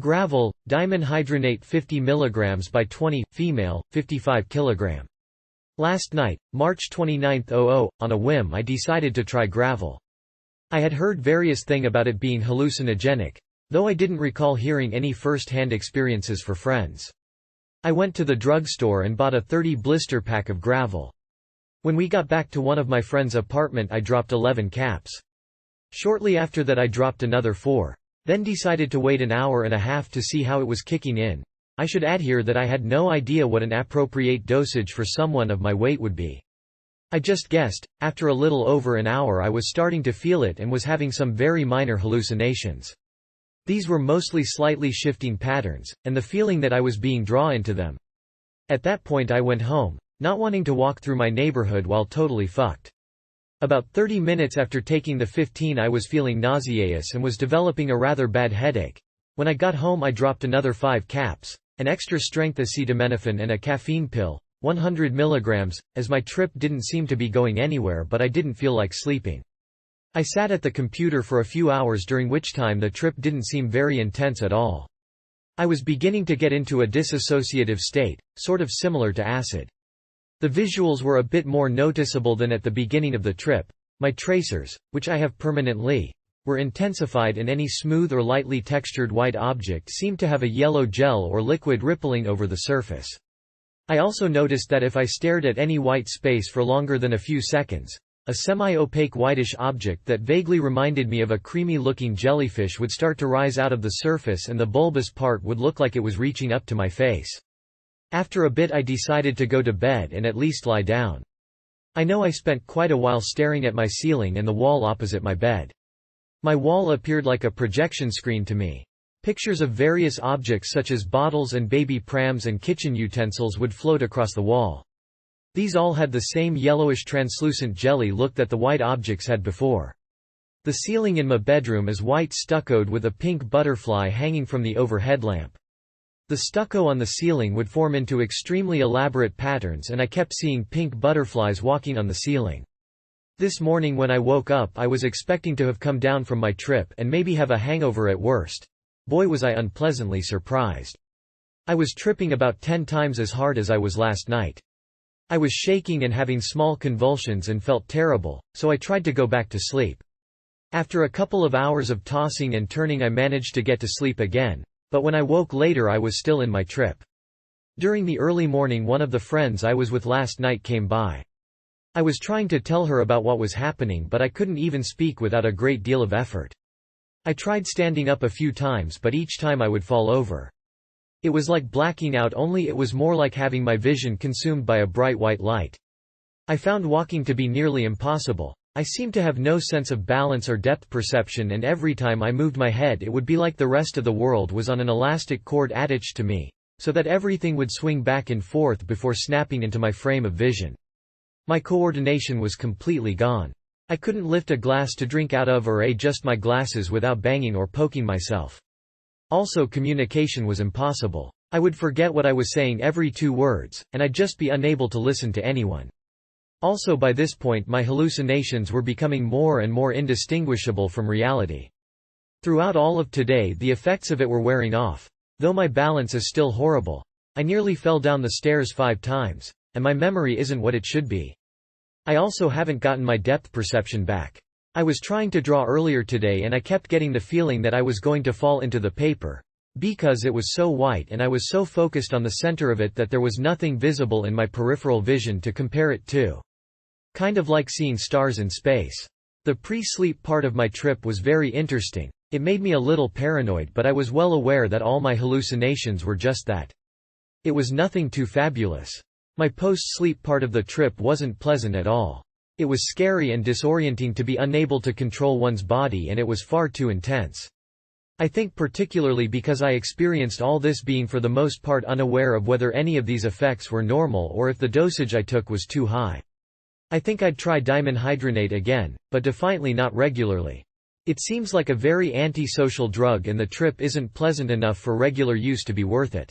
Gravol, dimenhydrinate 50 mg by 20, female, 55 kg. Last night, March 29, on a whim I decided to try Gravol. I had heard various things about it being hallucinogenic, though I didn't recall hearing any first-hand experiences for friends. I went to the drugstore and bought a 30 blister pack of Gravol. When we got back to one of my friend's apartment I dropped 11 caps. Shortly after that I dropped another 4. Then decided to wait an hour and a half to see how it was kicking in. I should add here that I had no idea what an appropriate dosage for someone of my weight would be. I just guessed. After a little over an hour I was starting to feel it and was having some very minor hallucinations. These were mostly slightly shifting patterns, and the feeling that I was being drawn into them. At that point I went home, not wanting to walk through my neighborhood while totally fucked. About 30 minutes after taking the 15 I was feeling nauseous and was developing a rather bad headache. When I got home I dropped another 5 caps, an extra strength acetaminophen and a caffeine pill, 100 mg, as my trip didn't seem to be going anywhere but I didn't feel like sleeping. I sat at the computer for a few hours during which time the trip didn't seem very intense at all. I was beginning to get into a dissociative state, sort of similar to acid. The visuals were a bit more noticeable than at the beginning of the trip. My tracers, which I have permanently, were intensified and any smooth or lightly textured white object seemed to have a yellow gel or liquid rippling over the surface. I also noticed that if I stared at any white space for longer than a few seconds, a semi-opaque whitish object that vaguely reminded me of a creamy-looking jellyfish would start to rise out of the surface and the bulbous part would look like it was reaching up to my face. After a bit I decided to go to bed and at least lie down. I know I spent quite a while staring at my ceiling and the wall opposite my bed. My wall appeared like a projection screen to me. Pictures of various objects such as bottles and baby prams and kitchen utensils would float across the wall. These all had the same yellowish translucent jelly look that the white objects had before. The ceiling in my bedroom is white stuccoed with a pink butterfly hanging from the overhead lamp. The stucco on the ceiling would form into extremely elaborate patterns and I kept seeing pink butterflies walking on the ceiling. This morning when I woke up I was expecting to have come down from my trip and maybe have a hangover at worst. Boy was I unpleasantly surprised. I was tripping about 10 times as hard as I was last night. I was shaking and having small convulsions and felt terrible, so I tried to go back to sleep. After a couple of hours of tossing and turning I managed to get to sleep again, but when I woke later I was still in my trip. During the early morning one of the friends I was with last night came by. I was trying to tell her about what was happening but I couldn't even speak without a great deal of effort. I tried standing up a few times but each time I would fall over. It was like blacking out, only it was more like having my vision consumed by a bright white light. I found walking to be nearly impossible. I seemed to have no sense of balance or depth perception and every time I moved my head it would be like the rest of the world was on an elastic cord attached to me, so that everything would swing back and forth before snapping into my frame of vision. My coordination was completely gone. I couldn't lift a glass to drink out of or adjust my glasses without banging or poking myself. Also communication was impossible. I would forget what I was saying every 2 words, and I'd just be unable to listen to anyone. Also by this point my hallucinations were becoming more and more indistinguishable from reality. Throughout all of today the effects of it were wearing off. Though my balance is still horrible. I nearly fell down the stairs 5 times, and my memory isn't what it should be. I also haven't gotten my depth perception back. I was trying to draw earlier today and I kept getting the feeling that I was going to fall into the paper, because it was so white and I was so focused on the center of it that there was nothing visible in my peripheral vision to compare it to. Kind of like seeing stars in space. The pre-sleep part of my trip was very interesting. It made me a little paranoid but I was well aware that all my hallucinations were just that. It was nothing too fabulous. My post-sleep part of the trip wasn't pleasant at all. It was scary and disorienting to be unable to control one's body and it was far too intense. I think particularly because I experienced all this being for the most part unaware of whether any of these effects were normal or if the dosage I took was too high. I think I'd try dimenhydrinate again, but defiantly not regularly. It seems like a very antisocial drug and the trip isn't pleasant enough for regular use to be worth it.